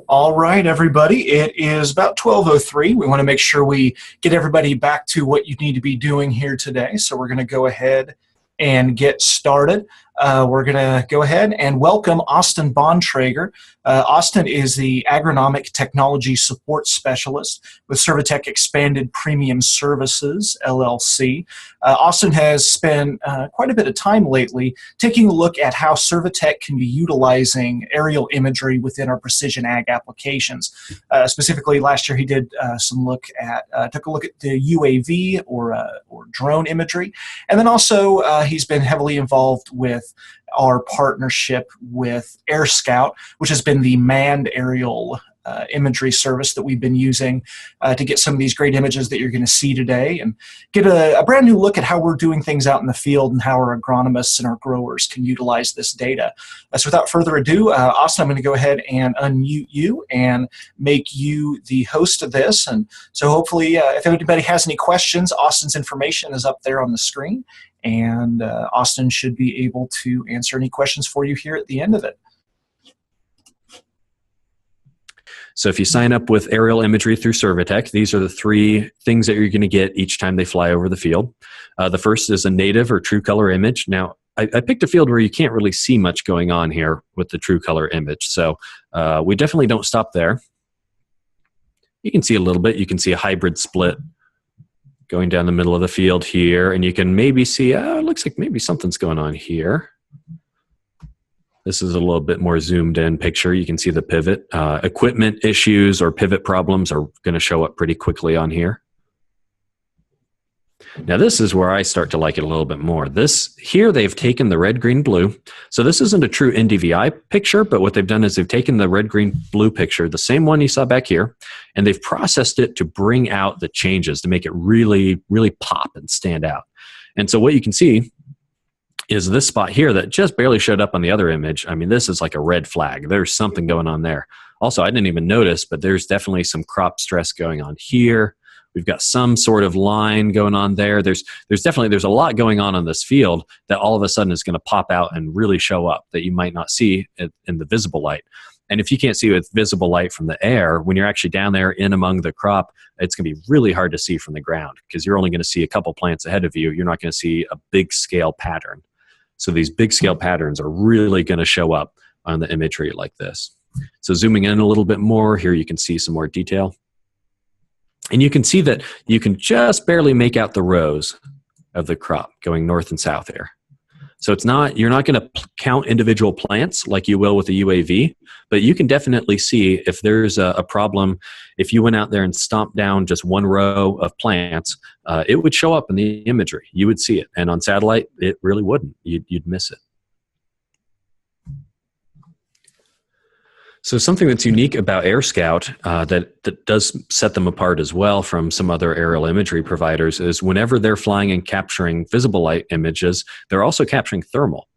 All right, everybody. It is about 12:03. We want to make sure we get everybody back to what you need to be doing here today. So we're going to go ahead and get started. We're going to go ahead and welcome Austin Bontrager. Austin is the Agronomic Technology Support Specialist with Servi-Tech Expanded Premium Services, LLC. Austin has spent quite a bit of time lately taking a look at how Servi-Tech can be utilizing aerial imagery within our precision ag applications. Specifically, last year he did took a look at the UAV or drone imagery, and then also he's been heavily involved with our partnership with Air Scout, which has been the manned aerial imagery service that we've been using to get some of these great images that you're going to see today and get a brand new look at how we're doing things out in the field and how our agronomists and our growers can utilize this data. So without further ado, Austin, I'm going to go ahead and unmute you and make you the host of this. And so hopefully if anybody has any questions, Austin's information is up there on the screen. And Austin should be able to answer any questions for you here at the end of it. So if you sign up with aerial imagery through Servi-Tech, these are the three things that you're going to get each time they fly over the field. The first is a native or true color image. Now, I picked a field where you can't really see much going on here with the true color image. So we definitely don't stop there. You can see a little bit. You can see a hybrid split going down the middle of the field here, and you can maybe see, it looks like maybe something's going on here. This is a little bit more zoomed in picture. You can see the pivot. Equipment issues or pivot problems are going to show up pretty quickly on here. Now this is where I start to like it a little bit more. Here they've taken the red, green, blue. So this isn't a true NDVI picture, but what they've done is they've taken the red, green, blue picture, the same one you saw back here, and they've processed it to bring out the changes to make it really, really pop and stand out. And so what you can see is this spot here that just barely showed up on the other image. I mean, this is like a red flag. There's something going on there. Also, I didn't even notice, but there's definitely some crop stress going on here. We've got some sort of line going on there. There's a lot going on this field that all of a sudden is going to pop out and really show up that you might not see in the visible light. And if you can't see with visible light from the air, when you're actually down there in among the crop, it's going to be really hard to see from the ground because you're only going to see a couple plants ahead of you. You're not going to see a big scale pattern. So these big scale patterns are really going to show up on the imagery like this. So zooming in a little bit more, here you can see some more detail. And you can see that you can just barely make out the rows of the crop going north and south here. So you're not going to count individual plants like you will with a UAV, but you can definitely see if there's a problem. If you went out there and stomped down just one row of plants, it would show up in the imagery. You would see it. And on satellite, it really wouldn't. You'd miss it. So something that's unique about Air Scout that does set them apart as well from some other aerial imagery providers is whenever they're flying and capturing visible light images, they're also capturing thermal.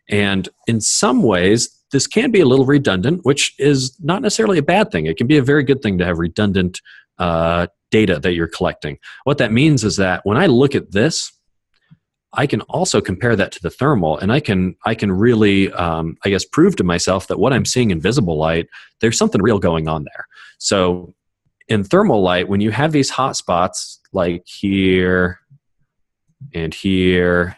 And in some ways, this can be a little redundant, which is not necessarily a bad thing. It can be a very good thing to have redundant data that you're collecting. What that means is that when I look at this, I can also compare that to the thermal, and I can really, I guess, prove to myself that what I'm seeing in visible light, there's something real going on there. So in thermal light, when you have these hot spots like here and here,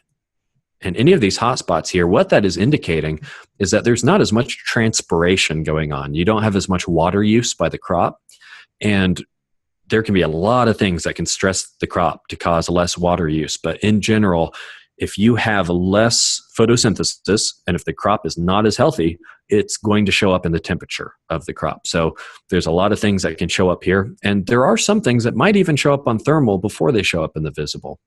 and any of these hot spots here, what that is indicating is that there's not as much transpiration going on. You don't have as much water use by the crop, and there can be a lot of things that can stress the crop to cause less water use. But in general, if you have less photosynthesis and if the crop is not as healthy, it's going to show up in the temperature of the crop. So there's a lot of things that can show up here. And there are some things that might even show up on thermal before they show up in the visible.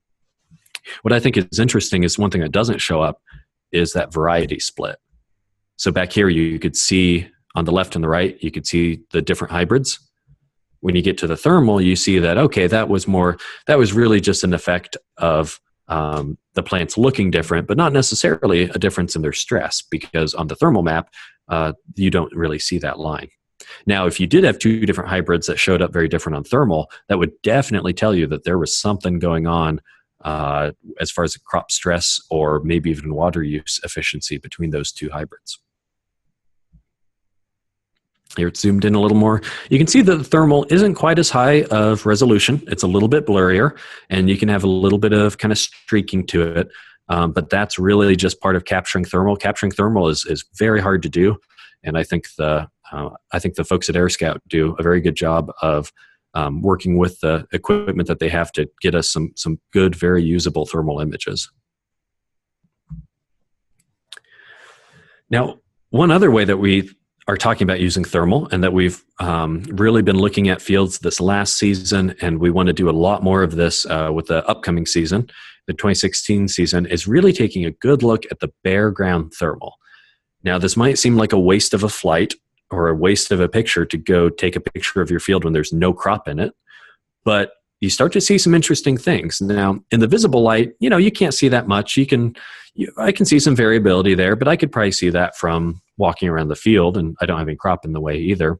What I think is interesting is one thing that doesn't show up is that variety split. So back here, you could see on the left and the right, you could see the different hybrids. When you get to the thermal, you see that, okay, that was really just an effect of the plants looking different, but not necessarily a difference in their stress, because on the thermal map, you don't really see that line. Now, if you did have two different hybrids that showed up very different on thermal, that would definitely tell you that there was something going on as far as crop stress or maybe even water use efficiency between those two hybrids. Here it's zoomed in a little more. You can see that the thermal isn't quite as high of resolution. It's a little bit blurrier, and you can have a little bit of kind of streaking to it. But that's really just part of capturing thermal. Capturing thermal is very hard to do, and I think the folks at AirScout do a very good job of working with the equipment that they have to get us some good, very usable thermal images. Now, one other way that we are talking about using thermal, and that we've really been looking at fields this last season, and we want to do a lot more of this with the upcoming season, the 2016 season, is really taking a good look at the bare ground thermal. Now, this might seem like a waste of a flight or a waste of a picture to go take a picture of your field when there's no crop in it, but you start to see some interesting things. Now, in the visible light, you can't see that much. I can see some variability there, but I could probably see that from walking around the field, and I don't have any crop in the way either.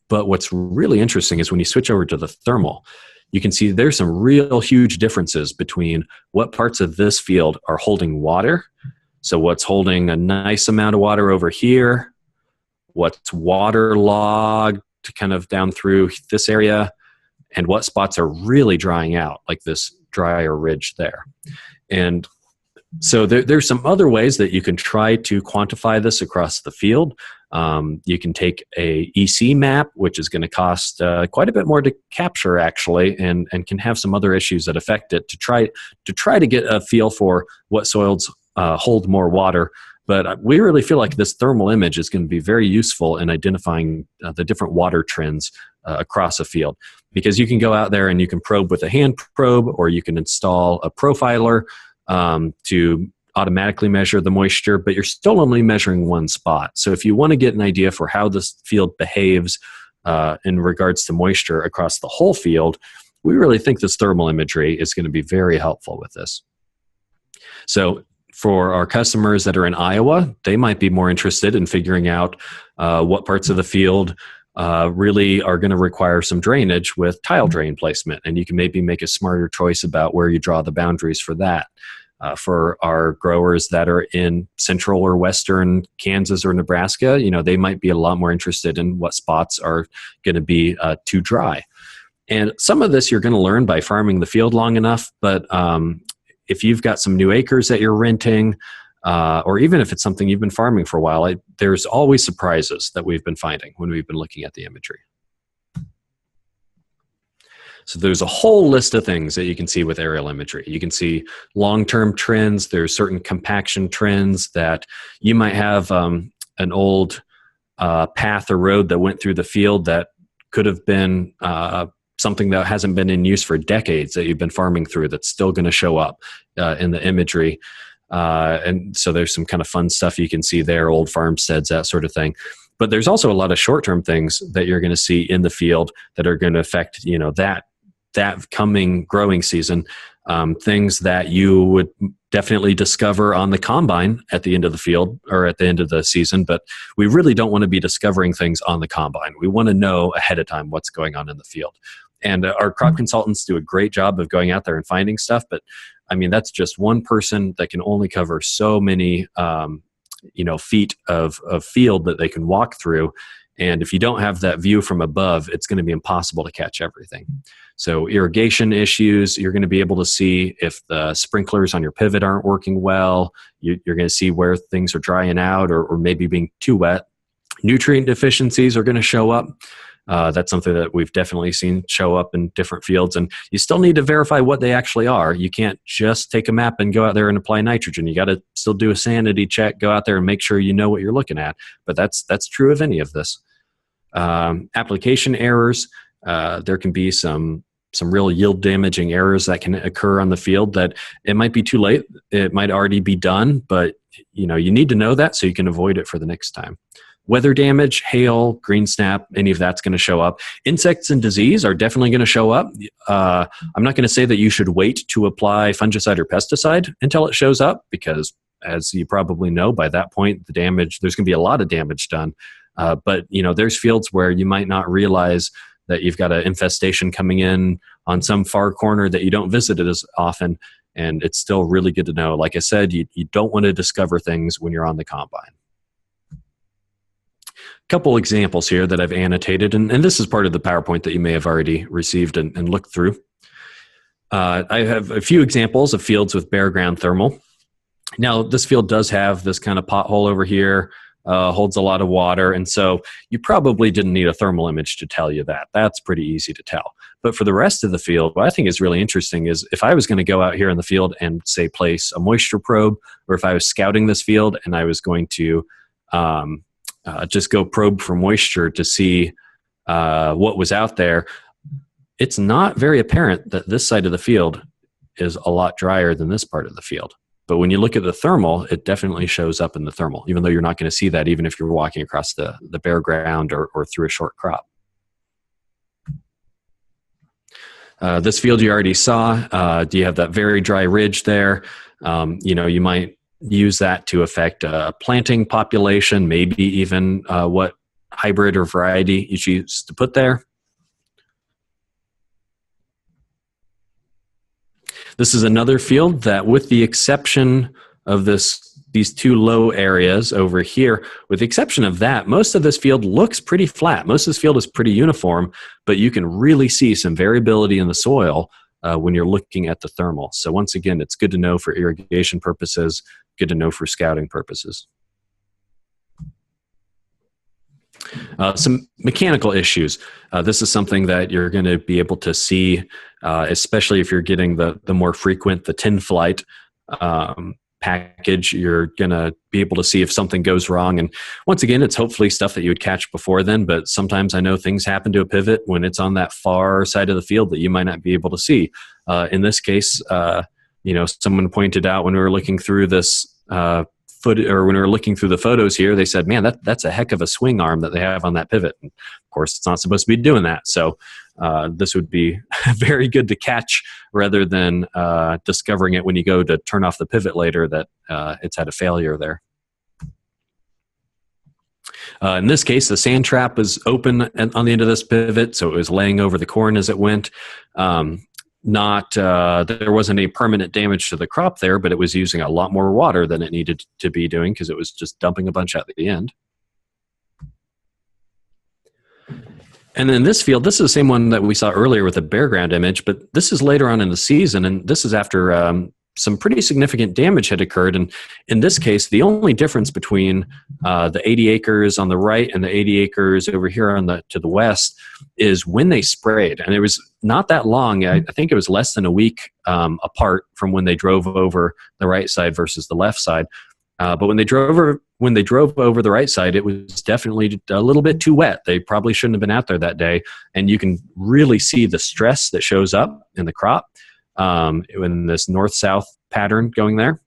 But what's really interesting is when you switch over to the thermal, you can see there's some real huge differences between what parts of this field are holding water. So what's holding a nice amount of water over here, what's waterlogged kind of down through this area, and what spots are really drying out, like this drier ridge there. And so there's some other ways that you can try to quantify this across the field. You can take a EC map, which is going to cost quite a bit more to capture, actually, and can have some other issues that affect it to try to get a feel for what soils hold more water. But we really feel like this thermal image is going to be very useful in identifying the different water trends across a field, because you can go out there and you can probe with a hand probe, or you can install a profiler to automatically measure the moisture, but you're still only measuring one spot. So if you want to get an idea for how this field behaves in regards to moisture across the whole field, we really think this thermal imagery is going to be very helpful with this. So for our customers that are in Iowa, they might be more interested in figuring out what parts of the field really are going to require some drainage with tile drain placement, and you can maybe make a smarter choice about where you draw the boundaries for that. For our growers that are in central or western Kansas or Nebraska, they might be a lot more interested in what spots are going to be too dry. And some of this you're going to learn by farming the field long enough, but if you've got some new acres that you're renting, or even if it's something you've been farming for a while, there's always surprises that we've been finding when we've been looking at the imagery. So there's a whole list of things that you can see with aerial imagery. You can see long-term trends. There's certain compaction trends that you might have an old path or road that went through the field that could have been something that hasn't been in use for decades that you've been farming through that's still going to show up in the imagery. And so there's some kind of fun stuff you can see there, old farmsteads, that sort of thing. But there's also a lot of short-term things that you're going to see in the field that are going to affect, that coming growing season. Things that you would definitely discover on the combine at the end of the field or at the end of the season, but we really don't want to be discovering things on the combine. We want to know ahead of time what's going on in the field. And our crop consultants do a great job of going out there and finding stuff, but that's just one person that can only cover so many feet of field that they can walk through. And if you don't have that view from above, it's going to be impossible to catch everything. So irrigation issues, you're going to be able to see if the sprinklers on your pivot aren't working well. You're going to see where things are drying out or maybe being too wet. Nutrient deficiencies are going to show up. That's something that we've definitely seen show up in different fields, and you still need to verify what they actually are. You can't just take a map and go out there and apply nitrogen. You got to still do a sanity check, go out there and make sure you know what you're looking at. But that's true of any of this. Application errors, there can be some real yield damaging errors that can occur on the field that it might be too late. It might already be done, but you need to know that so you can avoid it for the next time. Weather damage, hail, green snap, any of that's going to show up. Insects and disease are definitely going to show up. I'm not going to say that you should wait to apply fungicide or pesticide until it shows up, because as you probably know, by that point, there's going to be a lot of damage done. But there's fields where you might not realize that you've got an infestation coming in on some far corner that you don't visit it as often, and it's still really good to know. Like I said, you don't want to discover things when you're on the combine. couple examples here that I've annotated, and this is part of the PowerPoint that you may have already received and looked through. I have a few examples of fields with bare ground thermal. Now, this field does have this kind of pothole over here, holds a lot of water, and so you probably didn't need a thermal image to tell you that. That's pretty easy to tell. But for the rest of the field, what I think is really interesting is if I was going to go out here in the field and, say, place a moisture probe, or if I was scouting this field and I was going to just go probe for moisture to see what was out there, it's not very apparent that this side of the field is a lot drier than this part of the field. But when you look at the thermal, it definitely shows up in the thermal, even though you're not going to see that even if you're walking across the bare ground or through a short crop. This field you already saw. Do you have that very dry ridge there? You might use that to affect planting population, maybe even what hybrid or variety you choose to put there. This is another field that, with the exception of these two low areas over here, with the exception of that, most of this field looks pretty flat. Most of this field is pretty uniform, but you can really see some variability in the soil when you're looking at the thermal. So once again, it's good to know for irrigation purposes, good to know for scouting purposes. Some mechanical issues. This is something that you're going to be able to see, especially if you're getting the more frequent, the tin flight package. You're going to be able to see if something goes wrong. And once again, it's hopefully stuff that you would catch before then, but sometimes I know things happen to a pivot when it's on that far side of the field that you might not be able to see. In this case, someone pointed out when we were looking through this when we were looking through the photos here, they said, man, that's a heck of a swing arm that they have on that pivot. And of course, it's not supposed to be doing that. So this would be very good to catch rather than discovering it when you go to turn off the pivot later that it's had a failure there. In this case, the sand trap was open on the end of this pivot, so it was laying over the corn as it went. There wasn't any permanent damage to the crop there, but it was using a lot more water than it needed to be doing because it was just dumping a bunch at the end. And then this field, this is the same one that we saw earlier with the bare ground image, but this is later on in the season, and this is after some pretty significant damage had occurred. And in this case, the only difference between the 80 acres on the right and the 80 acres over here to the west is when they sprayed. And it was not that long. I think it was less than a week apart from when they drove over the right side versus the left side. But when they drove over the right side, it was definitely a little bit too wet. They probably shouldn't have been out there that day. And you can really see the stress that shows up in the crop in this north-south pattern going there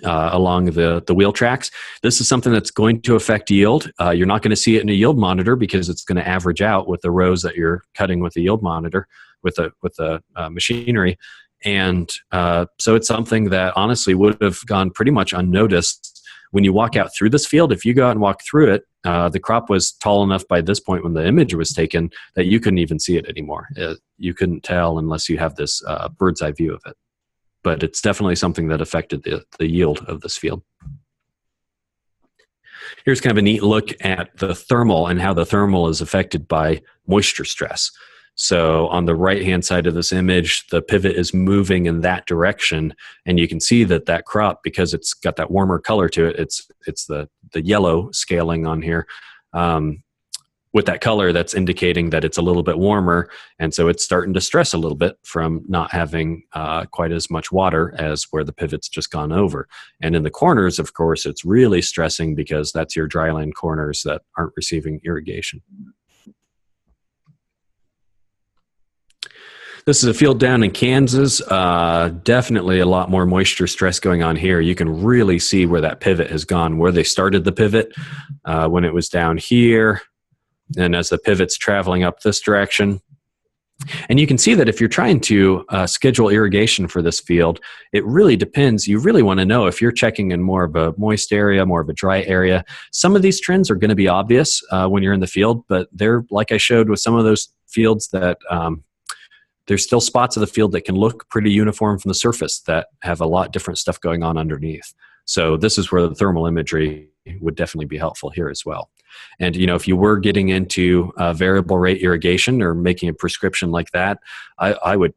along the wheel tracks. This is something that's going to affect yield. You're not going to see it in a yield monitor because it's going to average out with the rows that you're cutting with the yield monitor, with the machinery. And so it's something that honestly would have gone pretty much unnoticed. When you walk out through this field, if you go out and walk through it, the crop was tall enough by this point when the image was taken that you couldn't even see it anymore. You couldn't tell unless you have this bird's eye view of it. But it's definitely something that affected the yield of this field. Here's kind of a neat look at the thermal and how the thermal is affected by moisture stress. So on the right-hand side of this image, the pivot is moving in that direction, and you can see that crop, because it's got that warmer color to it, it's the yellow scaling on here. With that color, that's indicating that it's a little bit warmer, and so it's starting to stress a little bit from not having quite as much water as where the pivot's just gone over. And in the corners, of course, it's really stressing because that's your dryland corners that aren't receiving irrigation. This is a field down in Kansas. Definitely a lot more moisture stress going on here. You can really see where that pivot has gone, where they started the pivot when it was down here, and as the pivot's traveling up this direction. And you can see that if you're trying to schedule irrigation for this field, it really depends. You really want to know if you're checking in more of a moist area, more of a dry area. Some of these trends are going to be obvious when you're in the field, but they're, like I showed with some of those fields, that there's still spots of the field that can look pretty uniform from the surface that have a lot different stuff going on underneath. So this is where the thermal imagery would definitely be helpful here as well. And, if you were getting into variable rate irrigation or making a prescription like that, I would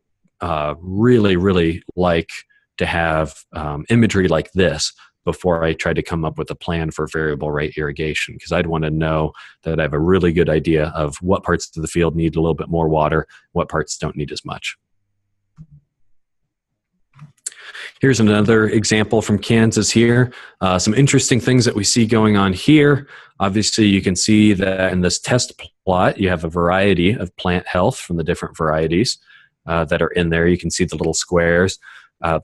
really, really like to have imagery like this before I try to come up with a plan for variable rate irrigation, because I'd want to know that I have a really good idea of what parts of the field need a little bit more water, what parts don't need as much. Here's another example from Kansas here. Some interesting things that we see going on here. Obviously, you can see that in this test plot, you have a variety of plant health from the different varieties that are in there. You can see the little squares.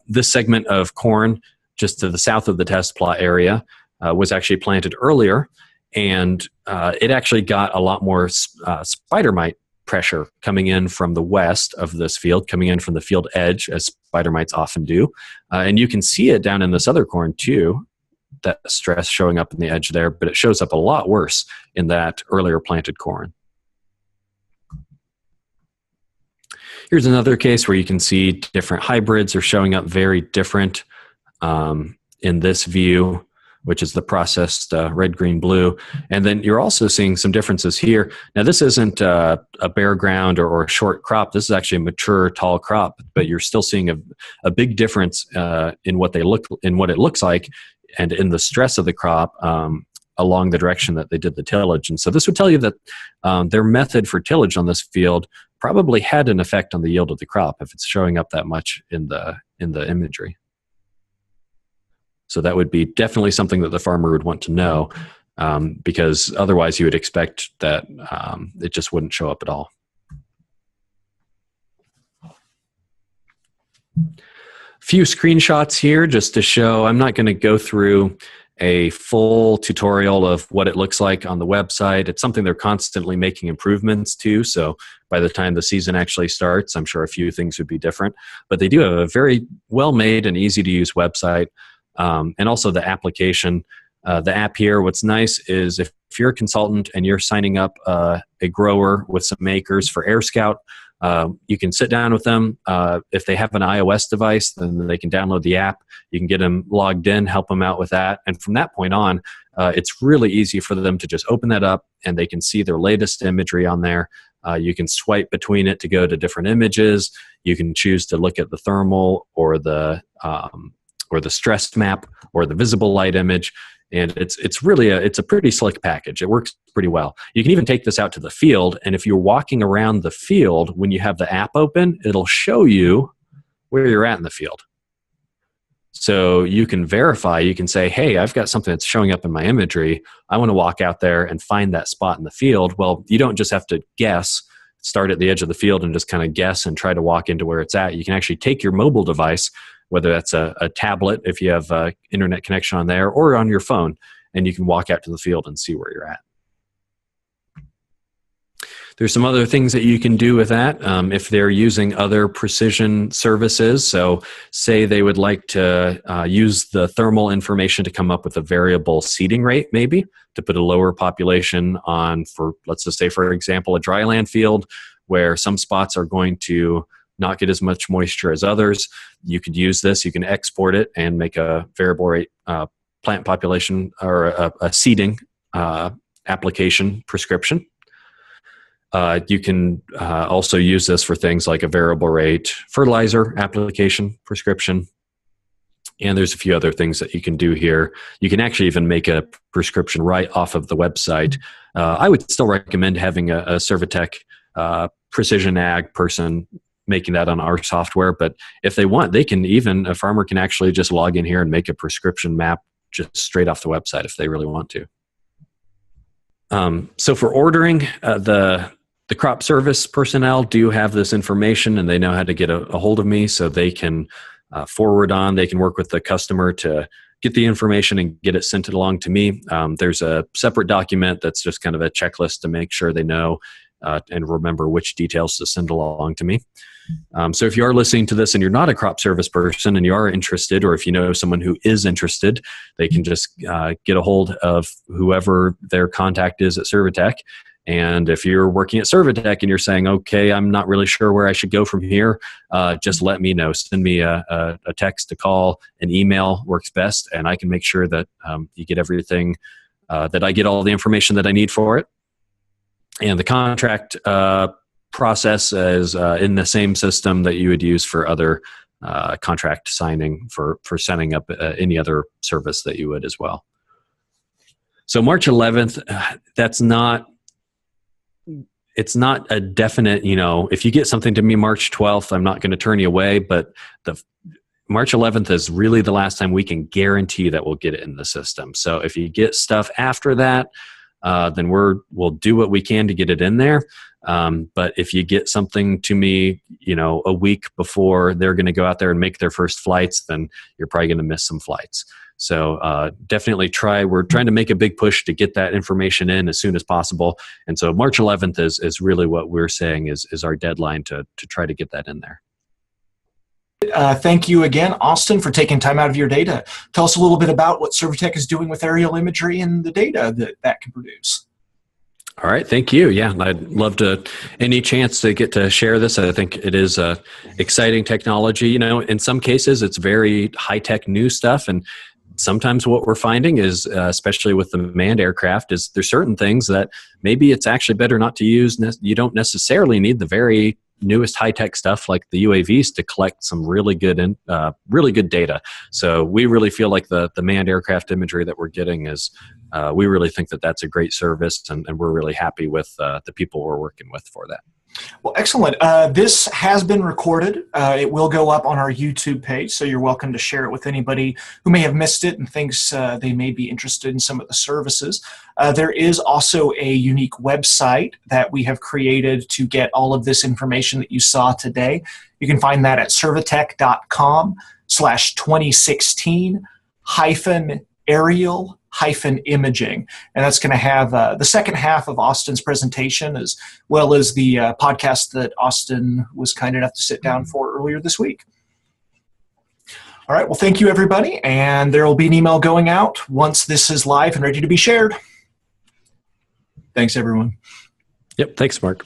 This segment of corn just to the south of the test plot area was actually planted earlier, and it actually got a lot more spider mite pressure coming in from the west of this field, coming in from the field edge, as spider mites often do. And you can see it down in this other corn too, that stress showing up in the edge there, but it shows up a lot worse in that earlier planted corn. Here's another case where you can see different hybrids are showing up very different in this view, which is the processed red, green, blue. And then you're also seeing some differences here. Now, this isn't a bare ground or a short crop. This is actually a mature, tall crop, but you're still seeing a big difference in what it looks like and in the stress of the crop along the direction that they did the tillage. And so this would tell you that their method for tillage on this field probably had an effect on the yield of the crop if it's showing up that much in the imagery. So that would be definitely something that the farmer would want to know, because otherwise you would expect that it just wouldn't show up at all. Few screenshots here just to show. I'm not going to go through a full tutorial of what it looks like on the website. It's something they're constantly making improvements to, so by the time the season actually starts, I'm sure a few things would be different. But they do have a very well-made and easy-to-use website. And also the application, the app here, what's nice is if you're a consultant and you're signing up a grower with some acres for Air Scout, you can sit down with them. If they have an iOS device, then they can download the app. You can get them logged in, help them out with that. And from that point on, it's really easy for them to just open that up and they can see their latest imagery on there. You can swipe between it to go to different images. You can choose to look at the thermal or the stress map or the visible light image, and it's really a pretty slick package. It works pretty well. You can even take this out to the field, and if you're walking around the field when you have the app open, it'll show you where you're at in the field. So you can verify, you can say, hey, I've got something that's showing up in my imagery. I want to walk out there and find that spot in the field. Well, you don't just have to guess, start at the edge of the field and just kind of guess and try to walk into where it's at. You can actually take your mobile device, whether that's a tablet, if you have an internet connection on there, or on your phone, and you can walk out to the field and see where you're at. There's some other things that you can do with that if they're using other precision services. So say they would like to use the thermal information to come up with a variable seeding rate, maybe, to put a lower population on, for let's just say, for example, a dryland field where some spots are going to not get as much moisture as others. You could use this, you can export it and make a variable rate plant population or a seeding application prescription. You can also use this for things like a variable rate fertilizer application prescription. And there's a few other things that you can do here. You can actually even make a prescription right off of the website. I would still recommend having a Servi-Tech precision ag person making that on our software. But if they want, a farmer can actually just log in here and make a prescription map just straight off the website if they really want to. So for ordering, the crop service personnel do have this information and they know how to get a hold of me, so they can forward on. They can work with the customer to get the information and get it sent along to me. There's a separate document that's just kind of a checklist to make sure they know and remember which details to send along to me. So if you are listening to this and you're not a crop service person and you are interested, or if you know someone who is interested, they can just get a hold of whoever their contact is at Servi-Tech. And if you're working at Servi-Tech and you're saying, okay, I'm not really sure where I should go from here, just let me know. Send me a text, a call, an email works best, and I can make sure that you get everything that I get all the information that I need for it. And the contract process is in the same system that you would use for other contract signing for setting up any other service that you would as well. So March 11th, it's not a definite, if you get something to me March 12th, I'm not going to turn you away, but the March 11th is really the last time we can guarantee that we'll get it in the system. So if you get stuff after that, then we'll do what we can to get it in there. But if you get something to me, a week before they're going to go out there and make their first flights, then you're probably going to miss some flights. So definitely we're trying to make a big push to get that information in as soon as possible. And so March 11th is really what we're saying is our deadline to try to get that in there. Thank you again, Austin, for taking time out of your day to tell us a little bit about what Servi-Tech is doing with aerial imagery and the data that can produce. All right, thank you. Yeah, I'd love any chance to get to share this. I think it is exciting technology. In some cases, it's very high-tech new stuff, and sometimes what we're finding is, especially with the manned aircraft, is there's certain things that maybe it's actually better not to use. You don't necessarily need the very newest high-tech stuff like the UAVs to collect some really good data. So we really feel like the manned aircraft imagery that we're getting is, we really think that that's a great service, and we're really happy with the people we're working with for that. Well, excellent. This has been recorded. It will go up on our YouTube page, so you're welcome to share it with anybody who may have missed it and thinks they may be interested in some of the services. There is also a unique website that we have created to get all of this information that you saw today. You can find that at servitech.com/2016-aerial-imaging. And that's going to have the second half of Austin's presentation, as well as the podcast that Austin was kind enough to sit down for earlier this week. All right, well, thank you, everybody. And there will be an email going out once this is live and ready to be shared. Thanks, everyone. Yep, thanks, Mark.